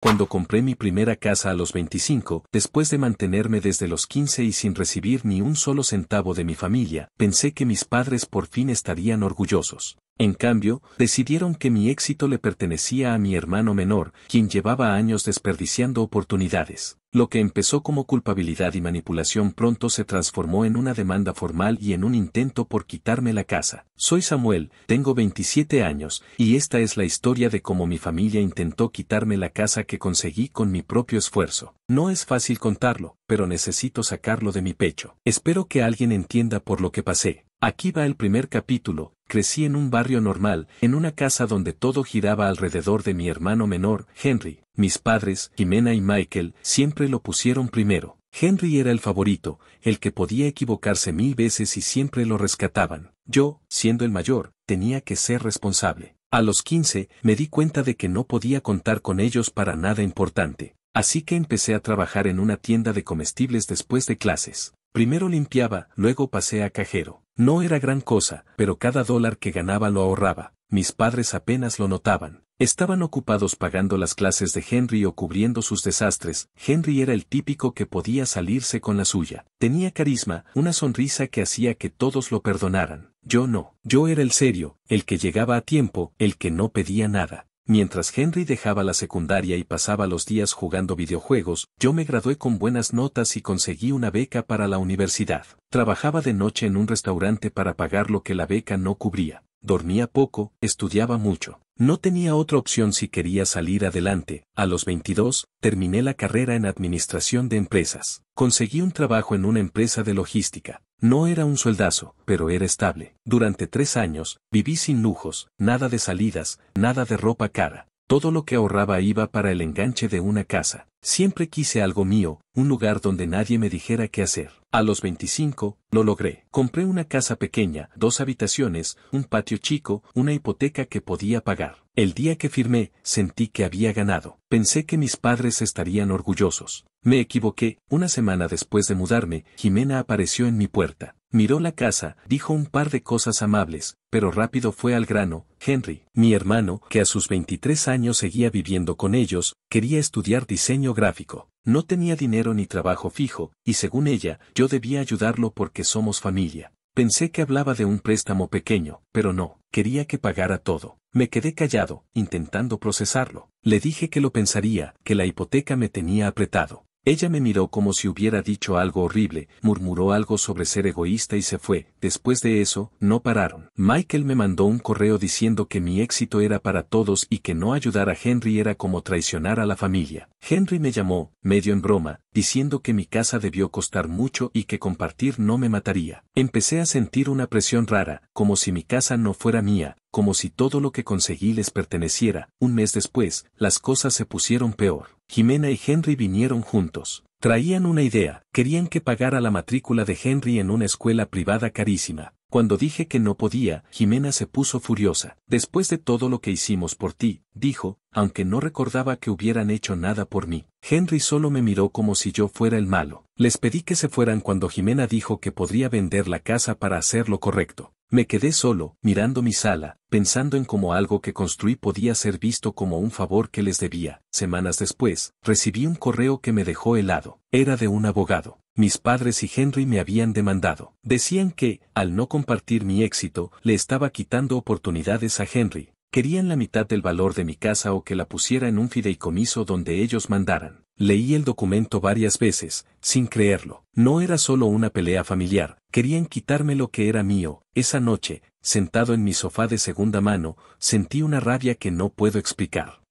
Cuando compré mi primera casa a los 25, después de mantenerme desde los 15 y sin recibir ni un solo centavo de mi familia, pensé que mis padres por fin estarían orgullosos. En cambio, decidieron que mi éxito le pertenecía a mi hermano menor, quien llevaba años desperdiciando oportunidades. Lo que empezó como culpabilidad y manipulación pronto se transformó en una demanda formal y en un intento por quitarme la casa. Soy Samuel, tengo 27 años, y esta es la historia de cómo mi familia intentó quitarme la casa que conseguí con mi propio esfuerzo. No es fácil contarlo, pero necesito sacarlo de mi pecho. Espero que alguien entienda por lo que pasé. Aquí va el primer capítulo. Crecí en un barrio normal, en una casa donde todo giraba alrededor de mi hermano menor, Henry. Mis padres, Jimena y Michael, siempre lo pusieron primero. Henry era el favorito, el que podía equivocarse 1000 veces y siempre lo rescataban. Yo, siendo el mayor, tenía que ser responsable. A los 15, me di cuenta de que no podía contar con ellos para nada importante. Así que empecé a trabajar en una tienda de comestibles después de clases. Primero limpiaba, luego pasé a cajero. No era gran cosa, pero cada dólar que ganaba lo ahorraba. Mis padres apenas lo notaban. Estaban ocupados pagando las clases de Henry o cubriendo sus desastres. Henry era el típico que podía salirse con la suya. Tenía carisma, una sonrisa que hacía que todos lo perdonaran. Yo no. Yo era el serio, el que llegaba a tiempo, el que no pedía nada. Mientras Henry dejaba la secundaria y pasaba los días jugando videojuegos, yo me gradué con buenas notas y conseguí una beca para la universidad. Trabajaba de noche en un restaurante para pagar lo que la beca no cubría. Dormía poco, estudiaba mucho. No tenía otra opción si quería salir adelante. A los 22, terminé la carrera en administración de empresas. Conseguí un trabajo en una empresa de logística. No era un sueldazo, pero era estable. Durante 3 años, viví sin lujos, nada de salidas, nada de ropa cara. Todo lo que ahorraba iba para el enganche de una casa. Siempre quise algo mío, un lugar donde nadie me dijera qué hacer. A los 25, lo logré. Compré una casa pequeña, 2 habitaciones, un patio chico, una hipoteca que podía pagar. El día que firmé, sentí que había ganado. Pensé que mis padres estarían orgullosos. Me equivoqué. Una semana después de mudarme, Jimena apareció en mi puerta. Miró la casa, dijo un par de cosas amables, pero rápido fue al grano. Henry, mi hermano, que a sus 23 años seguía viviendo con ellos, quería estudiar diseño gráfico. No tenía dinero ni trabajo fijo, y según ella, yo debía ayudarlo porque somos familia. Pensé que hablaba de un préstamo pequeño, pero no, quería que pagara todo. Me quedé callado, intentando procesarlo. Le dije que lo pensaría, que la hipoteca me tenía apretado. Ella me miró como si hubiera dicho algo horrible, murmuró algo sobre ser egoísta y se fue. Después de eso, no pararon. Michael me mandó un correo diciendo que mi éxito era para todos y que no ayudar a Henry era como traicionar a la familia. Henry me llamó, medio en broma, diciendo que mi casa debió costar mucho y que compartir no me mataría. Empecé a sentir una presión rara, como si mi casa no fuera mía, como si todo lo que conseguí les perteneciera. Un mes después, las cosas se pusieron peor. Jimena y Henry vinieron juntos. Traían una idea, querían que pagara la matrícula de Henry en una escuela privada carísima. Cuando dije que no podía, Jimena se puso furiosa. Después de todo lo que hicimos por ti, dijo, aunque no recordaba que hubieran hecho nada por mí. Henry solo me miró como si yo fuera el malo. Les pedí que se fueran cuando Jimena dijo que podría vender la casa para hacer lo correcto. Me quedé solo, mirando mi sala, pensando en cómo algo que construí podía ser visto como un favor que les debía. Semanas después, recibí un correo que me dejó helado. Era de un abogado. Mis padres y Henry me habían demandado. Decían que, al no compartir mi éxito, le estaba quitando oportunidades a Henry. Querían la mitad del valor de mi casa o que la pusiera en un fideicomiso donde ellos mandaran. Leí el documento varias veces, sin creerlo. No era solo una pelea familiar, querían quitarme lo que era mío. Esa noche, sentado en mi sofá de segunda mano, sentí una rabia que no puedo explicar.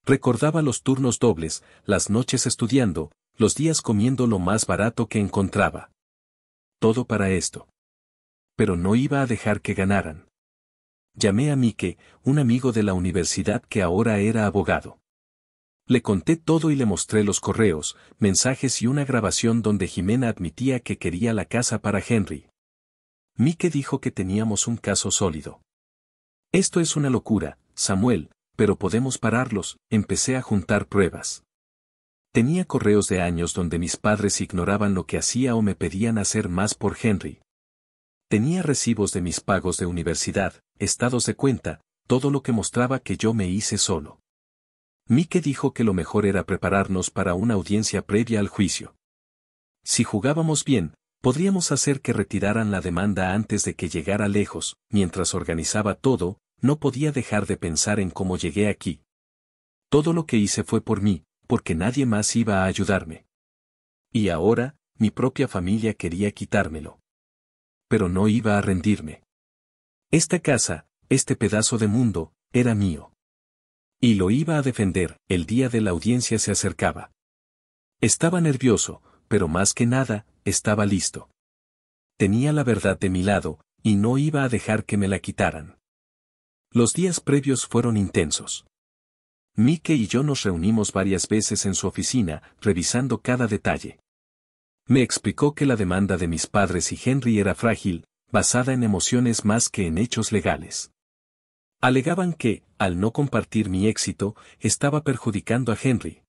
Recordaba los turnos dobles, las noches estudiando, los días comiendo lo más barato que encontraba. Todo para esto. Pero no iba a dejar que ganaran. Llamé a Mike, un amigo de la universidad que ahora era abogado. Le conté todo y le mostré los correos, mensajes y una grabación donde Jimena admitía que quería la casa para Henry. Mike dijo que teníamos un caso sólido. Esto es una locura, Samuel, pero podemos pararlos. Empecé a juntar pruebas. Tenía correos de años donde mis padres ignoraban lo que hacía o me pedían hacer más por Henry. Tenía recibos de mis pagos de universidad, estados de cuenta, todo lo que mostraba que yo me hice solo. Mike dijo que lo mejor era prepararnos para una audiencia previa al juicio. Si jugábamos bien, podríamos hacer que retiraran la demanda antes de que llegara lejos. Mientras organizaba todo, no podía dejar de pensar en cómo llegué aquí. Todo lo que hice fue por mí, porque nadie más iba a ayudarme. Y ahora, mi propia familia quería quitármelo. Pero no iba a rendirme. Esta casa, este pedazo de mundo, era mío. Y lo iba a defender. El día de la audiencia se acercaba. Estaba nervioso, pero más que nada, estaba listo. Tenía la verdad de mi lado, y no iba a dejar que me la quitaran. Los días previos fueron intensos. Mike y yo nos reunimos varias veces en su oficina, revisando cada detalle. Me explicó que la demanda de mis padres y Henry era frágil, basada en emociones más que en hechos legales. Alegaban que, al no compartir mi éxito, estaba perjudicando a Henry.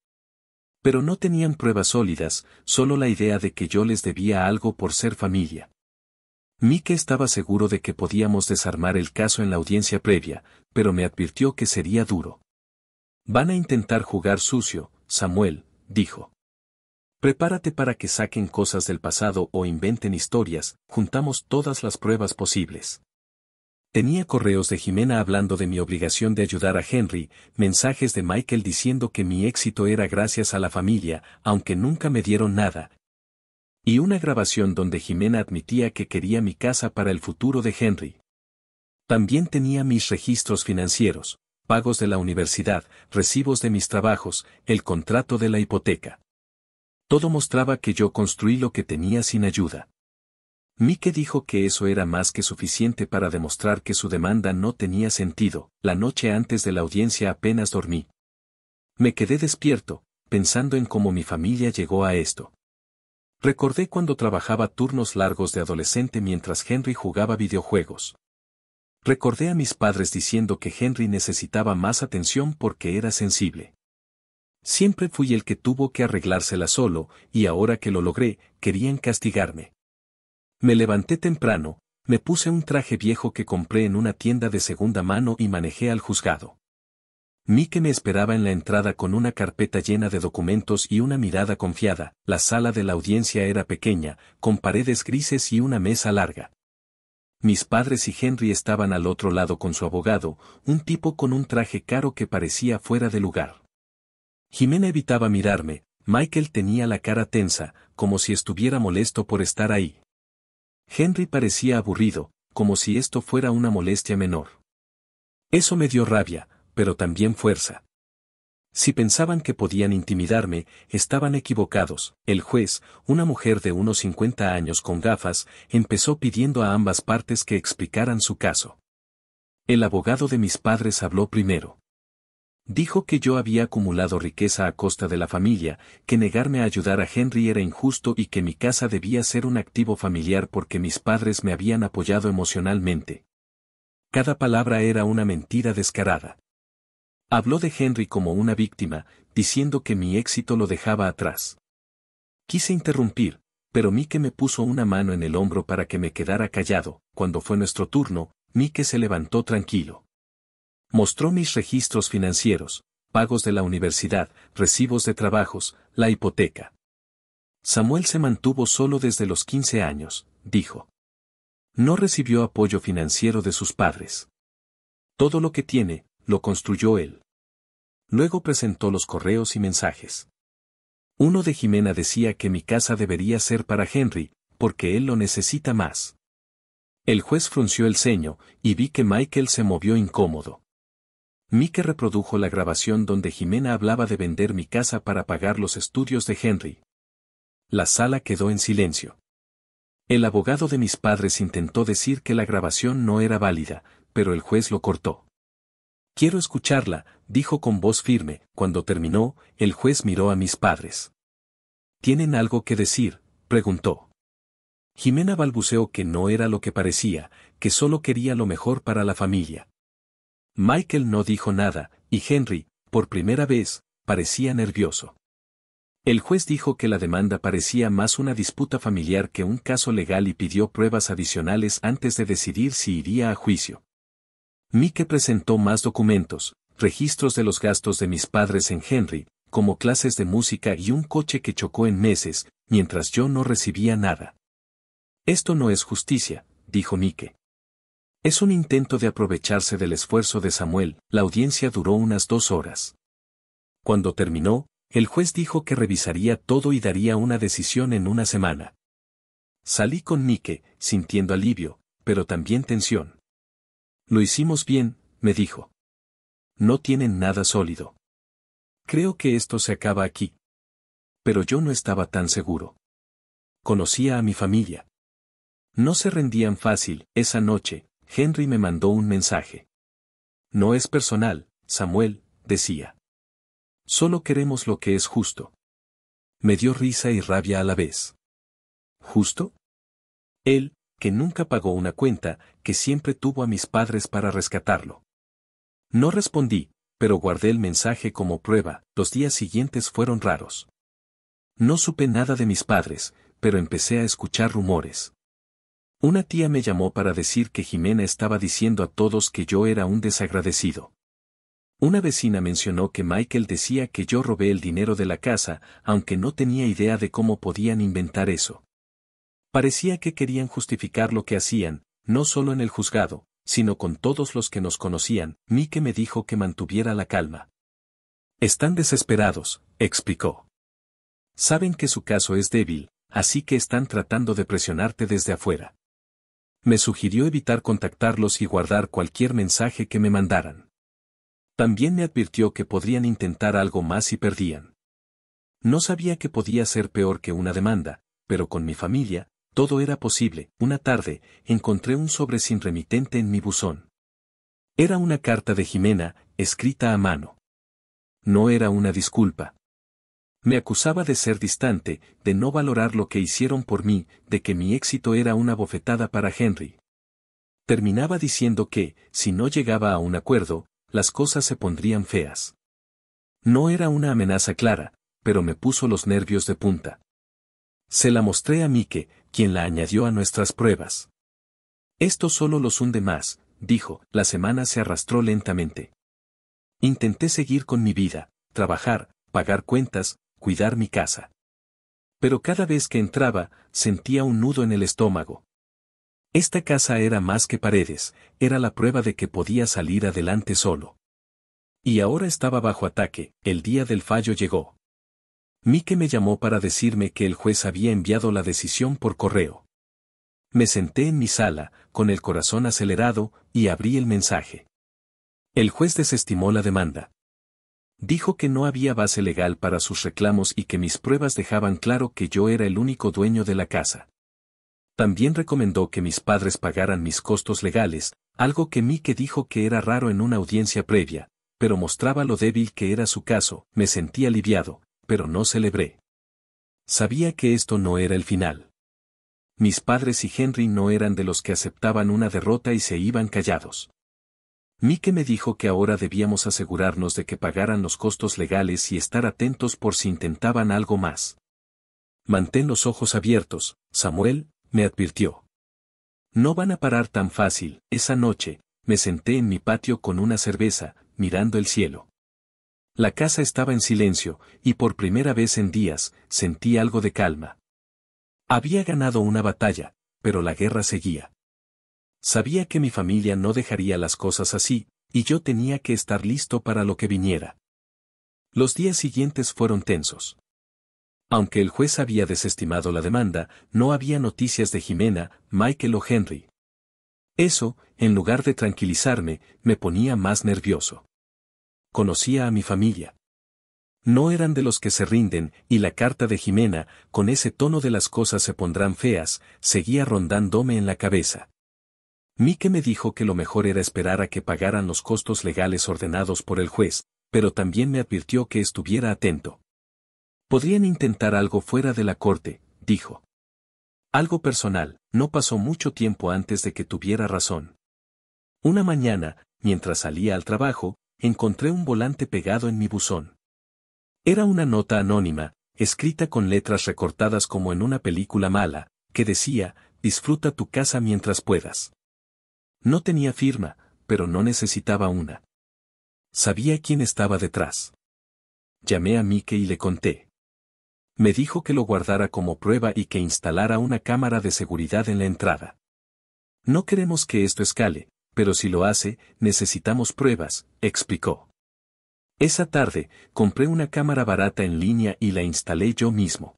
Pero no tenían pruebas sólidas, solo la idea de que yo les debía algo por ser familia. Mike estaba seguro de que podíamos desarmar el caso en la audiencia previa, pero me advirtió que sería duro. Van a intentar jugar sucio, Samuel, dijo. Prepárate para que saquen cosas del pasado o inventen historias. Juntamos todas las pruebas posibles. Tenía correos de Jimena hablando de mi obligación de ayudar a Henry, mensajes de Michael diciendo que mi éxito era gracias a la familia, aunque nunca me dieron nada. Y una grabación donde Jimena admitía que quería mi casa para el futuro de Henry. También tenía mis registros financieros, pagos de la universidad, recibos de mis trabajos, el contrato de la hipoteca. Todo mostraba que yo construí lo que tenía sin ayuda. Mike dijo que eso era más que suficiente para demostrar que su demanda no tenía sentido. La noche antes de la audiencia apenas dormí. Me quedé despierto, pensando en cómo mi familia llegó a esto. Recordé cuando trabajaba turnos largos de adolescente mientras Henry jugaba videojuegos. Recordé a mis padres diciendo que Henry necesitaba más atención porque era sensible. Siempre fui el que tuvo que arreglársela solo, y ahora que lo logré, querían castigarme. Me levanté temprano, me puse un traje viejo que compré en una tienda de segunda mano y manejé al juzgado. Mike me esperaba en la entrada con una carpeta llena de documentos y una mirada confiada. La sala de la audiencia era pequeña, con paredes grises y una mesa larga. Mis padres y Henry estaban al otro lado con su abogado, un tipo con un traje caro que parecía fuera de lugar. Jimena evitaba mirarme. Michael tenía la cara tensa, como si estuviera molesto por estar ahí. Henry parecía aburrido, como si esto fuera una molestia menor. Eso me dio rabia, pero también fuerza. Si pensaban que podían intimidarme, estaban equivocados. El juez, una mujer de unos 50 años con gafas, empezó pidiendo a ambas partes que explicaran su caso. El abogado de mis padres habló primero. Dijo que yo había acumulado riqueza a costa de la familia, que negarme a ayudar a Henry era injusto y que mi casa debía ser un activo familiar porque mis padres me habían apoyado emocionalmente. Cada palabra era una mentira descarada. Habló de Henry como una víctima, diciendo que mi éxito lo dejaba atrás. Quise interrumpir, pero Mike me puso una mano en el hombro para que me quedara callado. Cuando fue nuestro turno, Mike se levantó tranquilo. Mostró mis registros financieros, pagos de la universidad, recibos de trabajos, la hipoteca. Samuel se mantuvo solo desde los 15 años, dijo. No recibió apoyo financiero de sus padres. Todo lo que tiene, lo construyó él. Luego presentó los correos y mensajes. Uno de Jimena decía que mi casa debería ser para Henry, porque él lo necesita más. El juez frunció el ceño, y vi que Michael se movió incómodo. Mike reprodujo la grabación donde Jimena hablaba de vender mi casa para pagar los estudios de Henry. La sala quedó en silencio. El abogado de mis padres intentó decir que la grabación no era válida, pero el juez lo cortó. Quiero escucharla, dijo con voz firme. Cuando terminó, el juez miró a mis padres. ¿Tienen algo que decir?, preguntó. Jimena balbuceó que no era lo que parecía, que solo quería lo mejor para la familia. Michael no dijo nada, y Henry, por primera vez, parecía nervioso. El juez dijo que la demanda parecía más una disputa familiar que un caso legal y pidió pruebas adicionales antes de decidir si iría a juicio. Mike presentó más documentos, registros de los gastos de mis padres en Henry, como clases de música y un coche que chocó en meses, mientras yo no recibía nada. Esto no es justicia, dijo Mike. Es un intento de aprovecharse del esfuerzo de Samuel. La audiencia duró unas 2 horas. Cuando terminó, el juez dijo que revisaría todo y daría una decisión en una semana. Salí con Mike, sintiendo alivio, pero también tensión. Lo hicimos bien, me dijo. No tienen nada sólido. Creo que esto se acaba aquí. Pero yo no estaba tan seguro. Conocía a mi familia. No se rendían fácil. Esa noche, Henry me mandó un mensaje. No es personal, Samuel, decía. Solo queremos lo que es justo. Me dio risa y rabia a la vez. ¿Justo? Él, que nunca pagó una cuenta, que siempre tuvo a mis padres para rescatarlo. No respondí, pero guardé el mensaje como prueba. Los días siguientes fueron raros. No supe nada de mis padres, pero empecé a escuchar rumores. Una tía me llamó para decir que Jimena estaba diciendo a todos que yo era un desagradecido. Una vecina mencionó que Michael decía que yo robé el dinero de la casa, aunque no tenía idea de cómo podían inventar eso. Parecía que querían justificar lo que hacían, no solo en el juzgado, sino con todos los que nos conocían. Mike me dijo que mantuviera la calma. Están desesperados, explicó. Saben que su caso es débil, así que están tratando de presionarte desde afuera. Me sugirió evitar contactarlos y guardar cualquier mensaje que me mandaran. También me advirtió que podrían intentar algo más si perdían. No sabía que podía ser peor que una demanda, pero con mi familia, todo era posible. Una tarde, encontré un sobre sin remitente en mi buzón. Era una carta de Jimena, escrita a mano. No era una disculpa. Me acusaba de ser distante, de no valorar lo que hicieron por mí, de que mi éxito era una bofetada para Henry. Terminaba diciendo que, si no llegaba a un acuerdo, las cosas se pondrían feas. No era una amenaza clara, pero me puso los nervios de punta. Se la mostré a Mike, quien la añadió a nuestras pruebas. Esto solo los hunde más, dijo. La semana se arrastró lentamente. Intenté seguir con mi vida, trabajar, pagar cuentas, cuidar mi casa. Pero cada vez que entraba, sentía un nudo en el estómago. Esta casa era más que paredes, era la prueba de que podía salir adelante solo. Y ahora estaba bajo ataque. El día del fallo llegó. Mike me llamó para decirme que el juez había enviado la decisión por correo. Me senté en mi sala, con el corazón acelerado, y abrí el mensaje. El juez desestimó la demanda. Dijo que no había base legal para sus reclamos y que mis pruebas dejaban claro que yo era el único dueño de la casa. También recomendó que mis padres pagaran mis costos legales, algo que Mike dijo que era raro en una audiencia previa, pero mostraba lo débil que era su caso. Me sentí aliviado, pero no celebré. Sabía que esto no era el final. Mis padres y Henry no eran de los que aceptaban una derrota y se iban callados. Mike me dijo que ahora debíamos asegurarnos de que pagaran los costos legales y estar atentos por si intentaban algo más. Mantén los ojos abiertos, Samuel, me advirtió. No van a parar tan fácil. Esa noche, me senté en mi patio con una cerveza, mirando el cielo. La casa estaba en silencio, y por primera vez en días, sentí algo de calma. Había ganado una batalla, pero la guerra seguía. Sabía que mi familia no dejaría las cosas así, y yo tenía que estar listo para lo que viniera. Los días siguientes fueron tensos. Aunque el juez había desestimado la demanda, no había noticias de Jimena, Michael o Henry. Eso, en lugar de tranquilizarme, me ponía más nervioso. Conocía a mi familia. No eran de los que se rinden, y la carta de Jimena, con ese tono de las cosas se pondrán feas, seguía rondándome en la cabeza. Mike me dijo que lo mejor era esperar a que pagaran los costos legales ordenados por el juez, pero también me advirtió que estuviera atento. Podrían intentar algo fuera de la corte, dijo. Algo personal. No pasó mucho tiempo antes de que tuviera razón. Una mañana, mientras salía al trabajo, encontré un volante pegado en mi buzón. Era una nota anónima, escrita con letras recortadas como en una película mala, que decía: disfruta tu casa mientras puedas. No tenía firma, pero no necesitaba una. Sabía quién estaba detrás. Llamé a Mike y le conté. Me dijo que lo guardara como prueba y que instalara una cámara de seguridad en la entrada. No queremos que esto escale, pero si lo hace, necesitamos pruebas, explicó. Esa tarde, compré una cámara barata en línea y la instalé yo mismo.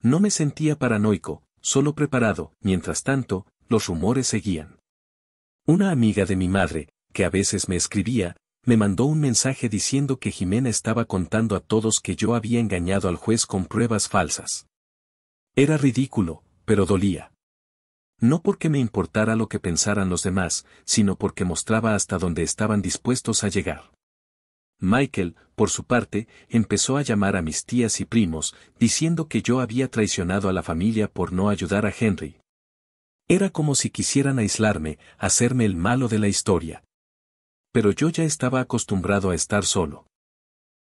No me sentía paranoico, solo preparado. Mientras tanto, los rumores seguían. Una amiga de mi madre, que a veces me escribía, me mandó un mensaje diciendo que Jimena estaba contando a todos que yo había engañado al juez con pruebas falsas. Era ridículo, pero dolía. No porque me importara lo que pensaran los demás, sino porque mostraba hasta dónde estaban dispuestos a llegar. Michael, por su parte, empezó a llamar a mis tías y primos, diciendo que yo había traicionado a la familia por no ayudar a Henry. Era como si quisieran aislarme, hacerme el malo de la historia. Pero yo ya estaba acostumbrado a estar solo.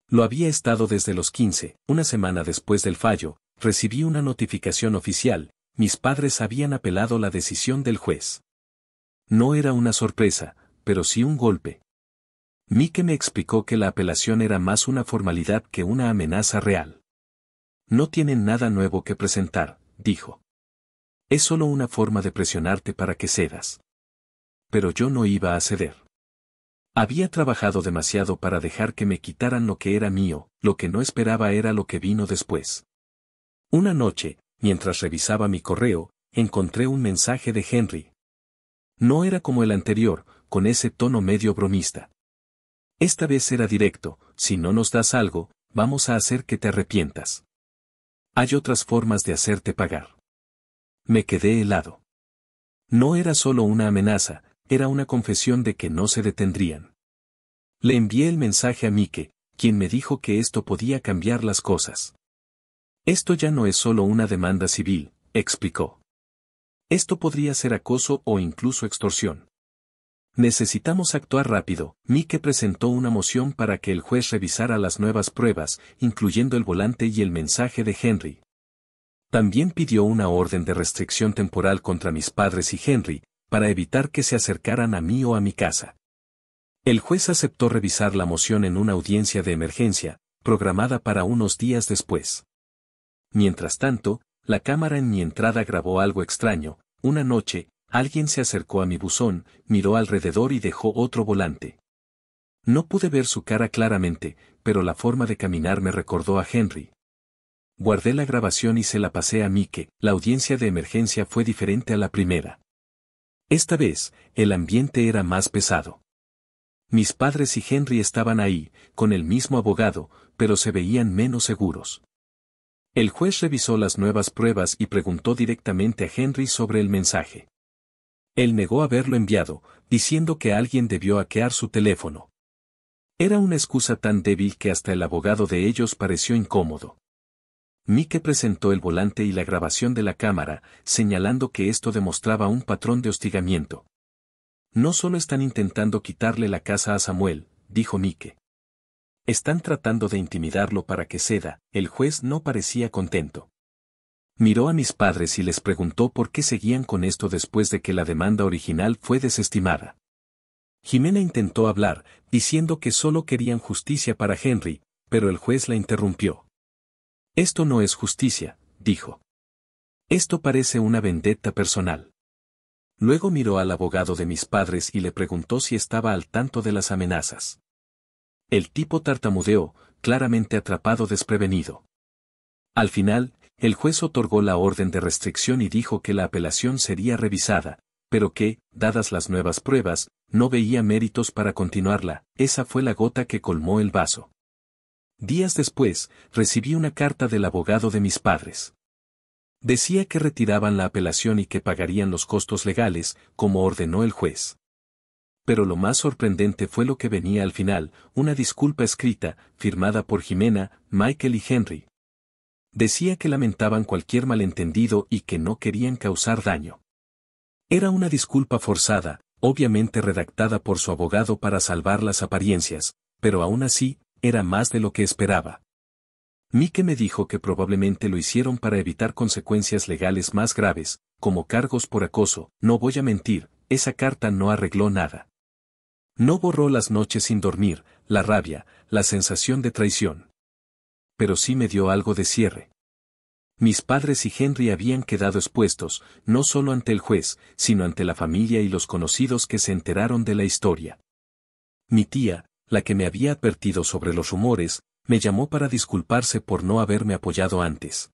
Lo había estado desde los 15, una semana después del fallo, recibí una notificación oficial, mis padres habían apelado la decisión del juez. No era una sorpresa, pero sí un golpe. Mike me explicó que la apelación era más una formalidad que una amenaza real. No tienen nada nuevo que presentar, dijo. Es solo una forma de presionarte para que cedas. Pero yo no iba a ceder. Había trabajado demasiado para dejar que me quitaran lo que era mío, lo que no esperaba era lo que vino después. Una noche, mientras revisaba mi correo, encontré un mensaje de Henry. No era como el anterior, con ese tono medio bromista. Esta vez era directo: si no nos das algo, vamos a hacer que te arrepientas. Hay otras formas de hacerte pagar. Me quedé helado. No era solo una amenaza, era una confesión de que no se detendrían. Le envié el mensaje a Mike, quien me dijo que esto podía cambiar las cosas. Esto ya no es solo una demanda civil, explicó. Esto podría ser acoso o incluso extorsión. Necesitamos actuar rápido. Mike presentó una moción para que el juez revisara las nuevas pruebas, incluyendo el volante y el mensaje de Henry. También pidió una orden de restricción temporal contra mis padres y Henry, para evitar que se acercaran a mí o a mi casa. El juez aceptó revisar la moción en una audiencia de emergencia, programada para unos días después. Mientras tanto, la cámara en mi entrada grabó algo extraño. Una noche, alguien se acercó a mi buzón, miró alrededor y dejó otro volante. No pude ver su cara claramente, pero la forma de caminar me recordó a Henry. Guardé la grabación y se la pasé a Mike. La audiencia de emergencia fue diferente a la primera. Esta vez, el ambiente era más pesado. Mis padres y Henry estaban ahí, con el mismo abogado, pero se veían menos seguros. El juez revisó las nuevas pruebas y preguntó directamente a Henry sobre el mensaje. Él negó haberlo enviado, diciendo que alguien debió hackear su teléfono. Era una excusa tan débil que hasta el abogado de ellos pareció incómodo. Mike presentó el volante y la grabación de la cámara, señalando que esto demostraba un patrón de hostigamiento. No solo están intentando quitarle la casa a Samuel, dijo Mike. Están tratando de intimidarlo para que ceda. El juez no parecía contento. Miró a mis padres y les preguntó por qué seguían con esto después de que la demanda original fue desestimada. Jimena intentó hablar, diciendo que solo querían justicia para Henry, pero el juez la interrumpió. Esto no es justicia, dijo. Esto parece una vendetta personal. Luego miró al abogado de mis padres y le preguntó si estaba al tanto de las amenazas. El tipo tartamudeó, claramente atrapado desprevenido. Al final, el juez otorgó la orden de restricción y dijo que la apelación sería revisada, pero que, dadas las nuevas pruebas, no veía méritos para continuarla. Esa fue la gota que colmó el vaso. Días después, recibí una carta del abogado de mis padres. Decía que retiraban la apelación y que pagarían los costos legales, como ordenó el juez. Pero lo más sorprendente fue lo que venía al final: una disculpa escrita, firmada por Jimena, Michael y Henry. Decía que lamentaban cualquier malentendido y que no querían causar daño. Era una disculpa forzada, obviamente redactada por su abogado para salvar las apariencias, pero aún así, era más de lo que esperaba. Mike me dijo que probablemente lo hicieron para evitar consecuencias legales más graves, como cargos por acoso. No voy a mentir, esa carta no arregló nada. No borró las noches sin dormir, la rabia, la sensación de traición. Pero sí me dio algo de cierre. Mis padres y Henry habían quedado expuestos, no solo ante el juez, sino ante la familia y los conocidos que se enteraron de la historia. Mi tía, la que me había advertido sobre los rumores, me llamó para disculparse por no haberme apoyado antes.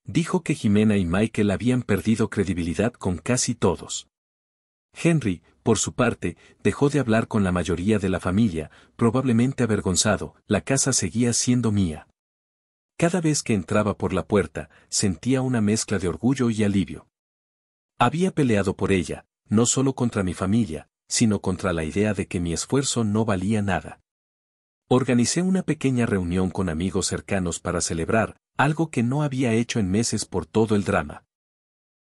Dijo que Jimena y Michael habían perdido credibilidad con casi todos. Henry, por su parte, dejó de hablar con la mayoría de la familia, probablemente avergonzado, la casa seguía siendo mía. Cada vez que entraba por la puerta, sentía una mezcla de orgullo y alivio. Había peleado por ella, no solo contra mi familia, sino contra la idea de que mi esfuerzo no valía nada. Organicé una pequeña reunión con amigos cercanos para celebrar, algo que no había hecho en meses por todo el drama.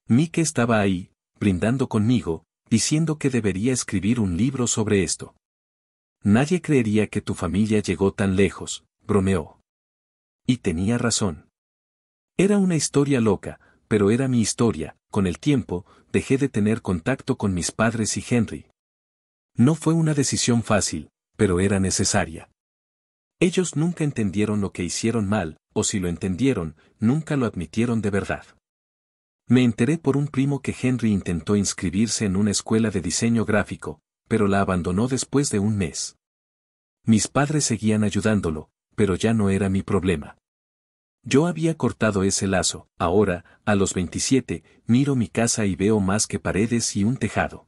Mike estaba ahí, brindando conmigo, diciendo que debería escribir un libro sobre esto. Nadie creería que tu familia llegó tan lejos, bromeó. Y tenía razón. Era una historia loca, pero era mi historia. Con el tiempo, dejé de tener contacto con mis padres y Henry. No fue una decisión fácil, pero era necesaria. Ellos nunca entendieron lo que hicieron mal, o si lo entendieron, nunca lo admitieron de verdad. Me enteré por un primo que Henry intentó inscribirse en una escuela de diseño gráfico, pero la abandonó después de un mes. Mis padres seguían ayudándolo, pero ya no era mi problema. Yo había cortado ese lazo, ahora, a los 27, miro mi casa y veo más que paredes y un tejado.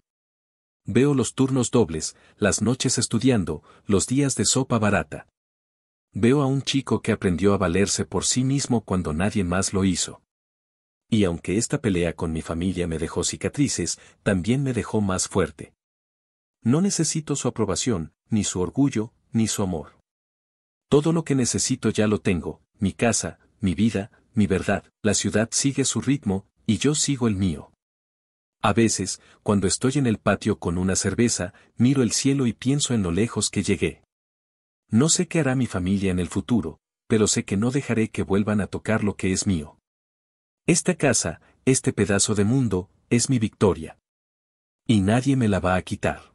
Veo los turnos dobles, las noches estudiando, los días de sopa barata. Veo a un chico que aprendió a valerse por sí mismo cuando nadie más lo hizo. Y aunque esta pelea con mi familia me dejó cicatrices, también me dejó más fuerte. No necesito su aprobación, ni su orgullo, ni su amor. Todo lo que necesito ya lo tengo, mi casa, mi vida, mi verdad, la ciudad sigue su ritmo, y yo sigo el mío. A veces, cuando estoy en el patio con una cerveza, miro el cielo y pienso en lo lejos que llegué. No sé qué hará mi familia en el futuro, pero sé que no dejaré que vuelvan a tocar lo que es mío. Esta casa, este pedazo de mundo, es mi victoria. Y nadie me la va a quitar.